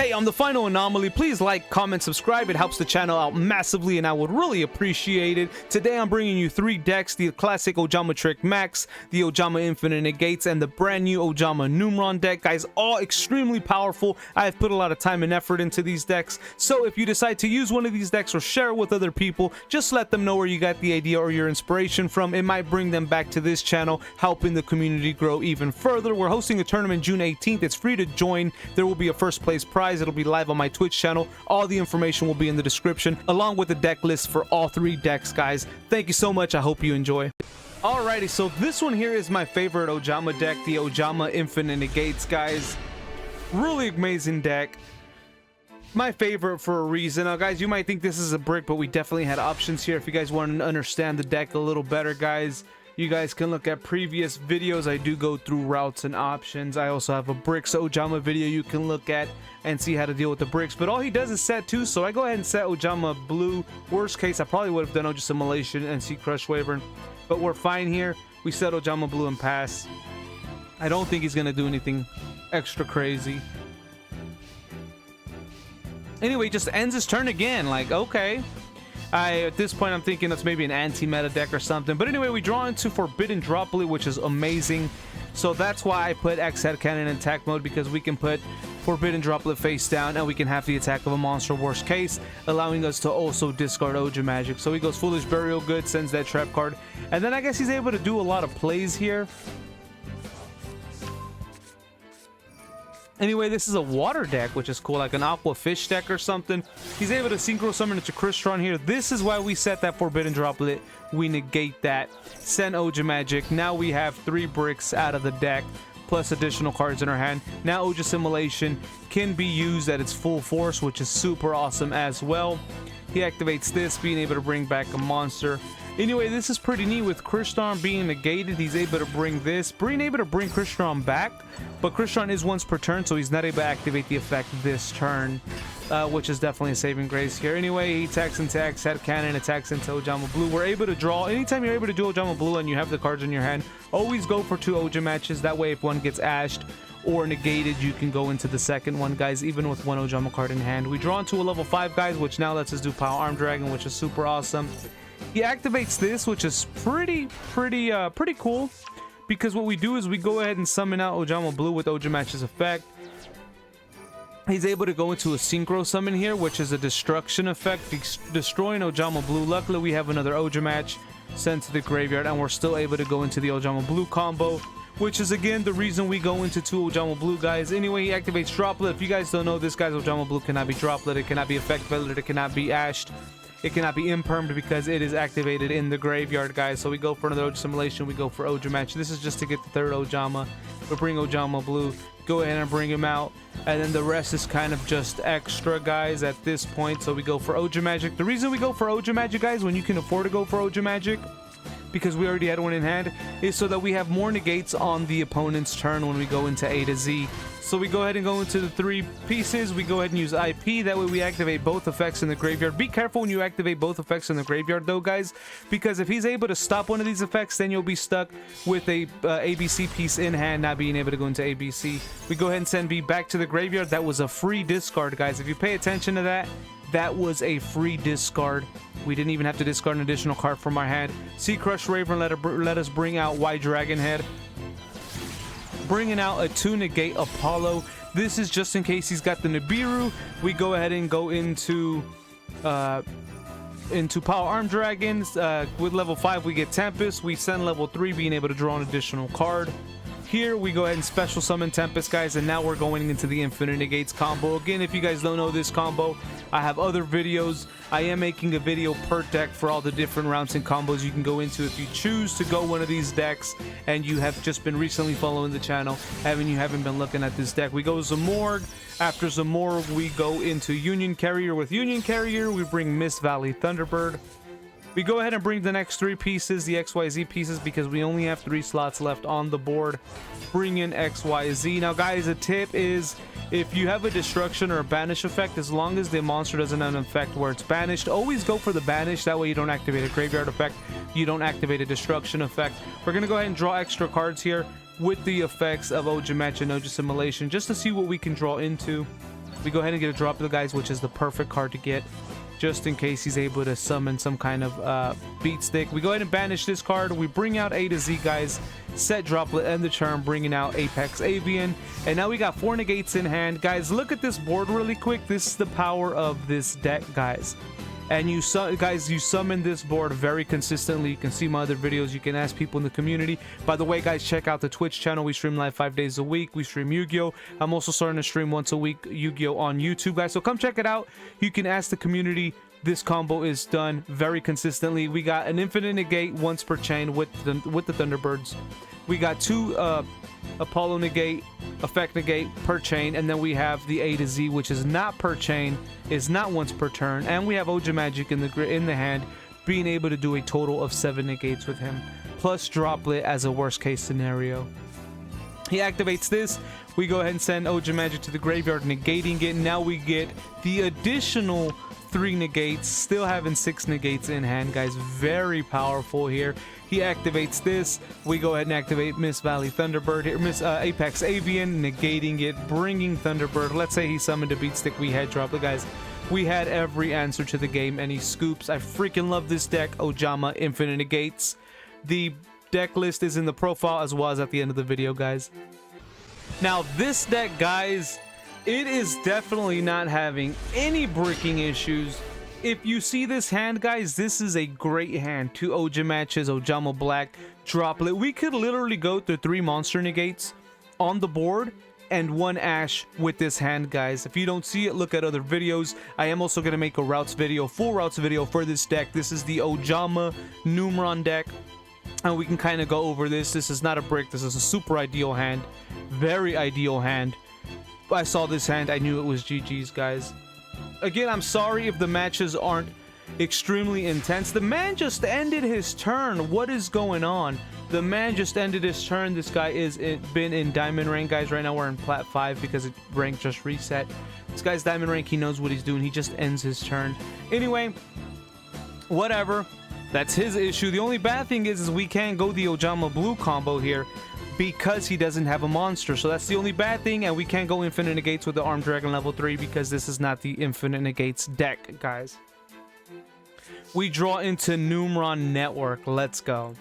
Hey, I'm the Final Anomaly. Please like, comment, subscribe. It helps the channel out massively and I would really appreciate it. Today I'm bringing you 3 decks, the classic Ojama Trick Max, the Ojama Infinite Negates, and the brand new Ojama Numeron Deck. Guys, all extremely powerful. I have put a lot of time and effort into these decks. So if you decide to use one of these decks or share it with other people, just let them know where you got the idea or your inspiration from. It might bring them back to this channel, helping the community grow even further. We're hosting a tournament June 18th. It's free to join. There will be a first place prize. It'll be live on my Twitch channel. All the information will be in the description, along with the deck list for all 3 decks, guys. Thank you so much. I hope you enjoy. Alrighty, so this one here is my favorite Ojama deck, the Ojama Infinite Negates, guys. Really amazing deck. My favorite for a reason. Now, guys, you might think this is a brick, but we definitely had options here. If you guys want to understand the deck a little better, guys, you guys can look at previous videos. I do go through routes and options. I also have a bricks Ojama video you can look at and see how to deal with the bricks. But all he does is set 2, so I go ahead and set Ojama Blue. Worst case, I probably would have done Ojama Simulation and see Crush Wyvern, but we're fine here. We set Ojama Blue and pass. I don't think he's gonna do anything extra crazy. Anyway, he just ends his turn again. Like, okay. At this point, I'm thinking that's maybe an anti-meta deck or something. But anyway, we draw into Forbidden Droplet, which is amazing. So that's why I put X Head Cannon in attack mode, because we can put Forbidden Droplet face down and we can have the attack of a monster, worst case, allowing us to also discard Ojama Magic. So he goes Foolish Burial Good, sends that trap card. And then I guess he's able to do a lot of plays here. Anyway, this is a water deck, which is cool, like an aqua fish deck or something. He's able to synchro summon into Crystron here. This is why we set that Forbidden Droplet. We negate that, send Ojama Magic. Now we have 3 bricks out of the deck, plus additional cards in our hand. Now Ojama Simulation can be used at its full force, which is super awesome as well. He activates this, being able to bring back a monster. Anyway, this is pretty neat. With Crystron being negated, he's able to bring this, able to bring Crystron back, but Crystron is once per turn, so he's not able to activate the effect this turn, which is definitely a saving grace here. Anyway, he attacks into X Head Cannon, attacks into Ojama Blue. We're able to draw. Anytime you're able to do Ojama Blue and you have the cards in your hand, always go for 2 Ojama matches. That way, if one gets ashed or negated, you can go into the second one, guys, even with 1 Ojama card in hand. We draw into a level 5, guys, which now lets us do Power Arm Dragon, which is super awesome. He activates this, which is pretty cool, because what we do is we go ahead and summon out Ojama Blue with Ojama Match's effect. He's able to go into a synchro summon here, which is a destruction effect, destroying Ojama Blue. Luckily, we have another Ojama Match sent to the graveyard, and we're still able to go into the Ojama Blue combo, which is again the reason we go into 2 Ojama Blue, guys. Anyway, he activates Droplet. If you guys don't know, this guy's Ojama Blue cannot be Droplet, it cannot be effect failed, it cannot be ashed, it cannot be impermed, because it is activated in the graveyard, guys. So we go for another Ojama Simulation, we go for Ojama Match. This is just to get the 3rd Ojama. We bring Ojama Blue, go ahead and bring him out, and then the rest is kind of just extra, guys, at this point. So we go for Ojama Magic. The reason we go for Ojama Magic, guys, when you can afford to go for Ojama Magic, because we already had one in hand, is so that we have more negates on the opponent's turn when we go into A to Z. So we go ahead and go into the 3 pieces. We go ahead and use IP. That way we activate both effects in the graveyard. Be careful when you activate both effects in the graveyard, though, guys, because if he's able to stop one of these effects, then you'll be stuck with a ABC piece in hand, not being able to go into ABC. We go ahead and send B back to the graveyard. That was a free discard, guys. If you pay attention to that, that was a free discard. We didn't even have to discard an additional card from our hand. See Crush Wyvern, let us bring out White Dragon Head. Bringing out a 2 negate Apollo. This is just in case he's got the Nibiru. We go ahead and go into Power Arm Dragons. With level 5, we get Tempest. We send level 3, being able to draw an additional card. Here we go ahead and special summon Tempest, guys, and now we're going into the Infinite Negates combo. Again, if you guys don't know this combo, I have other videos. I am making a video per deck for all the different rounds and combos you can go into if you choose to go one of these decks and you have just been recently following the channel and you haven't been looking at this deck. We go Zamorg. After Zamorg, we go into Union Carrier. With Union Carrier, we bring Mist Valley Thunderbird. We go ahead and bring the next 3 pieces, the XYZ pieces, because we only have 3 slots left on the board. Bring in XYZ. Now, guys, a tip is, if you have a destruction or a banish effect, as long as the monster doesn't have an effect where it's banished, always go for the banish. That way you don't activate a graveyard effect, you don't activate a destruction effect. We're going to go ahead and draw extra cards here with the effects of Ojama Match and Ojama Simulation, just to see what we can draw into. We go ahead and get a Droplet, guys, which is the perfect card to get, just in case he's able to summon some kind of beat stick. We go ahead and banish this card. We bring out A to Z, guys. Set Droplet, end the turn, bringing out Apex Avian. And now we got 4 negates in hand. Guys, look at this board really quick. This is the power of this deck, guys. And you summon this board very consistently. You can see my other videos. You can ask people in the community. By the way, guys, check out the Twitch channel. We stream live 5 days a week. We stream Yu-Gi-Oh! I'm also starting to stream once a week Yu-Gi-Oh! On YouTube, guys. So come check it out. You can ask the community. This combo is done very consistently. We got an Infinite Negate once per chain with the Thunderbirds. We got 2 Apollo Negate, Effect Negate per chain, and then we have the A to Z, which is not per chain, is not once per turn, and we have Ojamagic in the hand, being able to do a total of 7 negates with him, plus Droplet as a worst case scenario. He activates this. We go ahead and send Ojamagic to the graveyard, negating it. Now we get the additional 3 negates, still having 6 negates in hand, guys. Very powerful here. He activates this. We go ahead and activate Miss Valley Thunderbird here, Apex Avian, negating it, bringing Thunderbird. Let's say he summoned a beat stick. We had Droplet, guys. We had every answer to the game, and he scoops. I freaking love this deck, Ojama Infinite Negates. The deck list is in the profile as well as at the end of the video, guys. Now this deck, guys, it is definitely not having any breaking issues. If you see this hand, guys, this is a great hand. 2 Ojamaches, Ojama Black, Droplet. We could literally go through 3 monster negates on the board and 1 Ash with this hand, guys. If you don't see it, look at other videos. I am also going to make a routes video, full routes video for this deck. This is the Ojama Numeron Deck, and we can kind of go over this. This is not a brick. This is a super ideal hand. Very ideal hand. I saw this hand, I knew it was GG's, guys. Again, I'm sorry if the matches aren't extremely intense. The man just ended his turn. What is going on? The man just ended his turn. This guy is been in diamond rank, guys. Right now we're in plat 5 because it rank just reset. This guy's diamond rank. He knows what he's doing. He just ends his turn. Anyway, whatever. That's his issue. The only bad thing is we can't go the Ojama Blue combo here, because he doesn't have a monster. So that's the only bad thing, and we can't go Infinite Negates with the Armed Dragon level 3 because this is not the Infinite Negates deck, guys. We draw into Numeron Network. Let's go.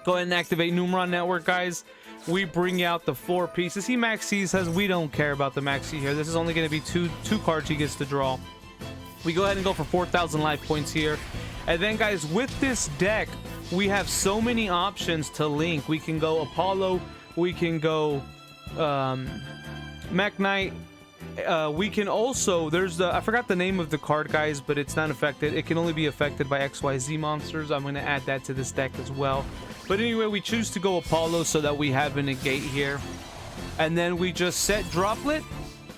Go ahead and activate Numeron Network, guys. We bring out the 4 pieces. He maxi says we don't care about the maxi here. This is only going to be two cards he gets to draw. We go ahead and go for 4,000 life points here. And then, guys, with this deck, we have so many options to link. We can go Apollo, we can go Mech Knight, we can also, there's the, I forgot the name of the card, guys, but it's not affected. It can only be affected by XYZ monsters. I'm going to add that to this deck as well. But anyway, we choose to go Apollo so that we have a negate here. And then we just set Droplet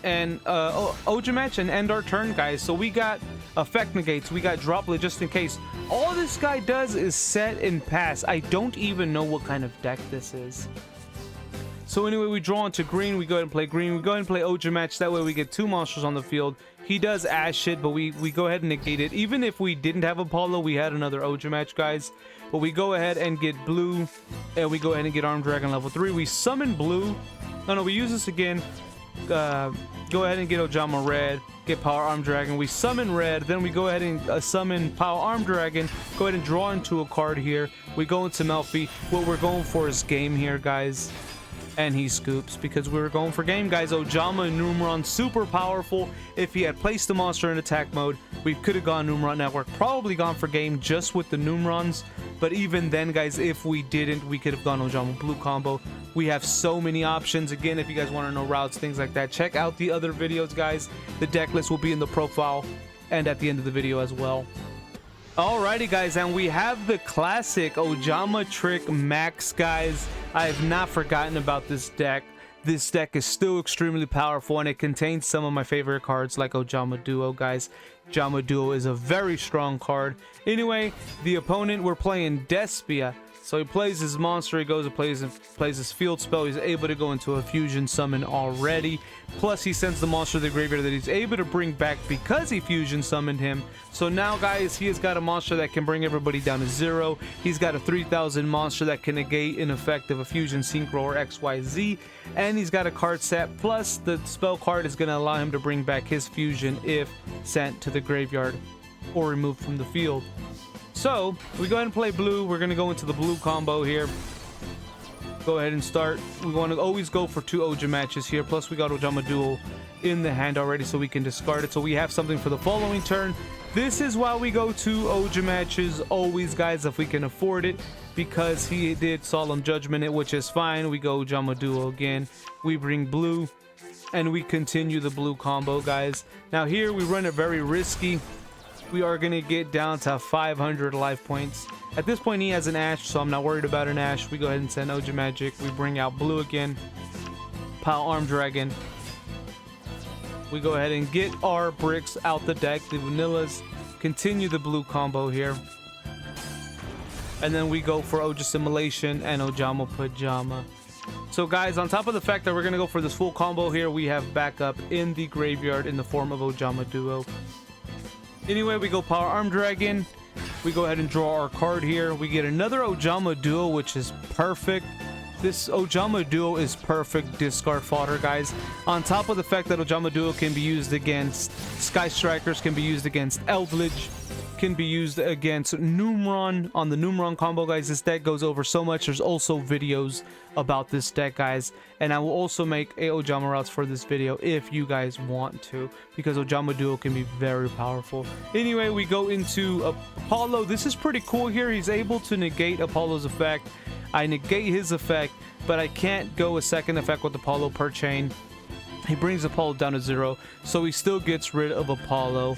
and Ojamach and end our turn, guys. So we got effect negates, we got Droplet just in case. All this guy does is set and pass. I don't even know what kind of deck this is. So anyway, we draw into green. We go ahead and play green. We go ahead and play Ojamach. That way we get 2 monsters on the field. He does ass shit, but we go ahead and negate it. Even if we didn't have Apollo, we had another Ojamach, guys. But we go ahead and get blue, and we go ahead and get Armed Dragon level 3. We summon blue. No, we use this again. Go ahead and get Ojama red, get Power Armed Dragon. We summon red, then we go ahead and summon Power Armed Dragon. Go ahead and draw into a card here. We go into Melfi. What we're going for is game here, guys. And he scoops because we were going for game, guys. Ojama Numeron, super powerful. If he had placed the monster in attack mode, we could have gone Numeron Network, probably gone for game just with the Numerons. But even then, guys, if we didn't, we could have gone Ojama Blue combo. We have so many options. Again, if you guys want to know routes, things like that, check out the other videos, guys. The deck list will be in the profile and at the end of the video as well. Alrighty, guys, and we have the classic Ojama Trick Max, guys. I have not forgotten about this deck. This deck is still extremely powerful, and it contains some of my favorite cards like Ojama Duo, guys. Ojama Duo is a very strong card. Anyway, the opponent, we're playing Despia. So he plays his monster, he goes and plays his field spell. He's able to go into a fusion summon already. Plus he sends the monster to the graveyard that he's able to bring back because he fusion summoned him. So now, guys, he has got a monster that can bring everybody down to 0. He's got a 3000 monster that can negate an effect of a fusion synchro or XYZ. And he's got a card set, plus the spell card is going to allow him to bring back his fusion if sent to the graveyard or removed from the field. So we go ahead and play blue. We're going to go into the blue combo here. Go ahead and start. We want to always go for 2 Ojama matches here. Plus we got Ojama Duel in the hand already, so we can discard it. So we have something for the following turn. This is why we go 2 Ojama matches always, guys, if we can afford it, because he did Solemn Judgment it, which is fine. We go Ojama Duel again. We bring blue and we continue the blue combo, guys. Now here we run it very risky. We are going to get down to 500 life points. At this point he has an Ash, so I'm not worried about an Ash. We go ahead and send Ojama Magic. We bring out blue again. Pile Armed Dragon. We go ahead and get our bricks out the deck, the vanillas. Continue the blue combo here. And then we go for Ojama Simulation and Ojama Pajama. So guys, on top of the fact that we're going to go for this full combo here, we have backup in the graveyard in the form of Ojama Duo. Anyway, we go Power Arm Dragon. We go ahead and draw our card here. We get another Ojama Duo, which is perfect. This Ojama Duo is perfect discard fodder, guys. On top of the fact that Ojama Duo can be used against Sky Strikers, can be used against Eldritch, can be used against Numeron. On the Numeron combo, guys, this deck goes over so much. There's also videos about this deck, guys, and I will also make a Ojama routes for this video if you guys want to, because Ojama Duo can be very powerful. Anyway, we go into Apollo. This is pretty cool here. He's able to negate Apollo's effect. I negate his effect, but I can't go a second effect with Apollo per chain. He brings Apollo down to 0, so he still gets rid of Apollo's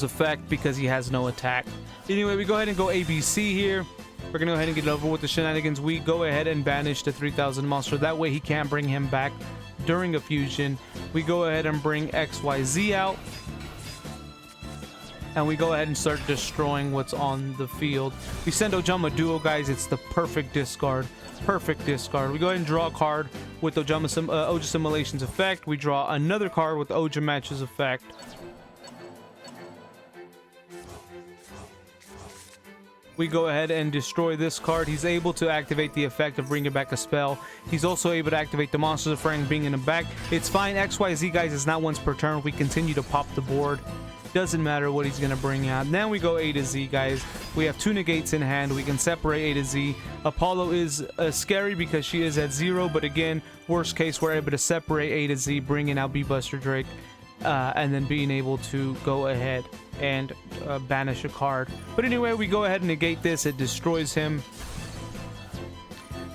effect because he has no attack. Anyway, we go ahead and go ABC here. We're gonna go ahead and get over with the shenanigans. We go ahead and banish the 3000 monster. That way he can't bring him back during a fusion. We go ahead and bring XYZ out. And we go ahead and start destroying what's on the field. We send Ojama Duo, guys. It's the perfect discard. Perfect discard. We go ahead and draw a card with Ojama Simulation's effect. We draw another card with Ojama Match's effect. We go ahead and destroy this card. He's able to activate the effect of bringing back a spell. He's also able to activate the monsters of Frank, bringing him back. It's fine. XYZ, guys, is not once per turn. We continue to pop the board. Doesn't matter what he's gonna bring out. Now we go A to Z, guys. We have 2 negates in hand. We can separate A to Z. Apollo is scary because she is at 0, but again, worst case, we're able to separate A to Z, bringing out B-Buster Drake, and then being able to go ahead and banish a card. But anyway, we go ahead and negate this. It destroys him.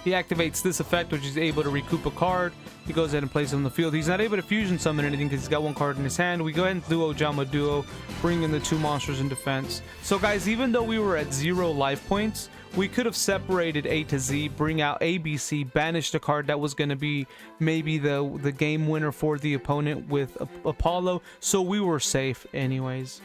He activates this effect, which is able to recoup a card. He goes ahead and plays it on the field. He's not able to fusion summon anything because he's got 1 card in his hand. We go ahead and do Ojama Duo, bring in the 2 monsters in defense. So guys, even though we were at 0 life points, we could have separated A to Z, bring out ABC, banish the card that was going to be maybe the game winner for the opponent with Apollo. So we were safe anyways.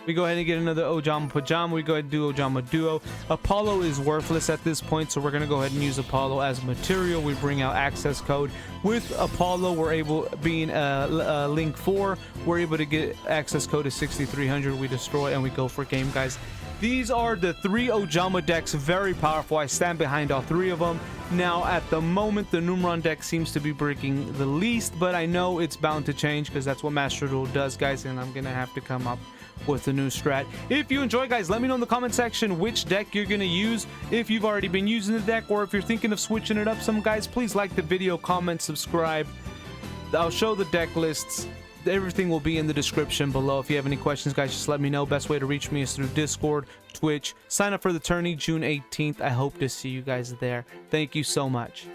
We go ahead and get another Ojama Pajama. We go ahead and do Ojama Duo. Apollo is worthless at this point, so we're going to go ahead and use Apollo as material. We bring out access code. With Apollo, we're able, being Link 4, we're able to get access code to 6300. We destroy and we go for game, guys. These are the 3 Ojama decks, very powerful. I stand behind all 3 of them. Now, at the moment, the Numeron deck seems to be breaking the least, but I know it's bound to change because that's what Master Duel does, guys, and I'm going to have to come up with a new strat. If you enjoy, guys, let me know in the comment section which deck you're going to use. If you've already been using the deck, or if you're thinking of switching it up some, guys, please like the video, comment, subscribe. I'll show the deck lists. Everything will be in the description below. If you have any questions, guys, just let me know. Best way to reach me is through Discord, Twitch. Sign up for the tourney June 18th. I hope to see you guys there. Thank you so much.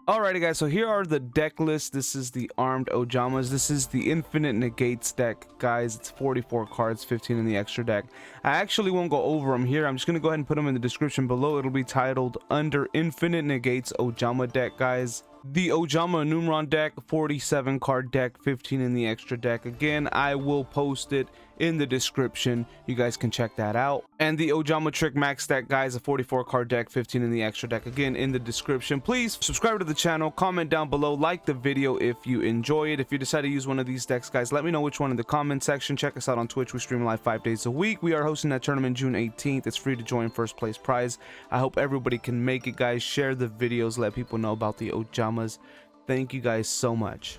Alrighty, guys, so here are the deck lists. This is the Armed Ojamas. This is the Infinite Negates deck, guys. It's 44 cards, 15 in the extra deck. I actually won't go over them here. I'm just going to go ahead and put them in the description below. It'll be titled under Infinite Negates Ojama deck, guys. The Ojama Numeron deck, 47 card deck, 15 in the extra deck. Again, I will post it in the description. You guys can check that out. And the Ojama Trick Max deck, guys, a 44 card deck, 15 in the extra deck, again in the description. Please subscribe to the channel, comment down below, like the video if you enjoy it. If you decide to use one of these decks, guys, let me know which one in the comment section. Check us out on Twitch. We stream live 5 days a week. We are hosting that tournament June 18th. It's free to join, first place prize. I hope everybody can make it, guys. Share the videos, let people know about the Ojamas. Thank you guys so much.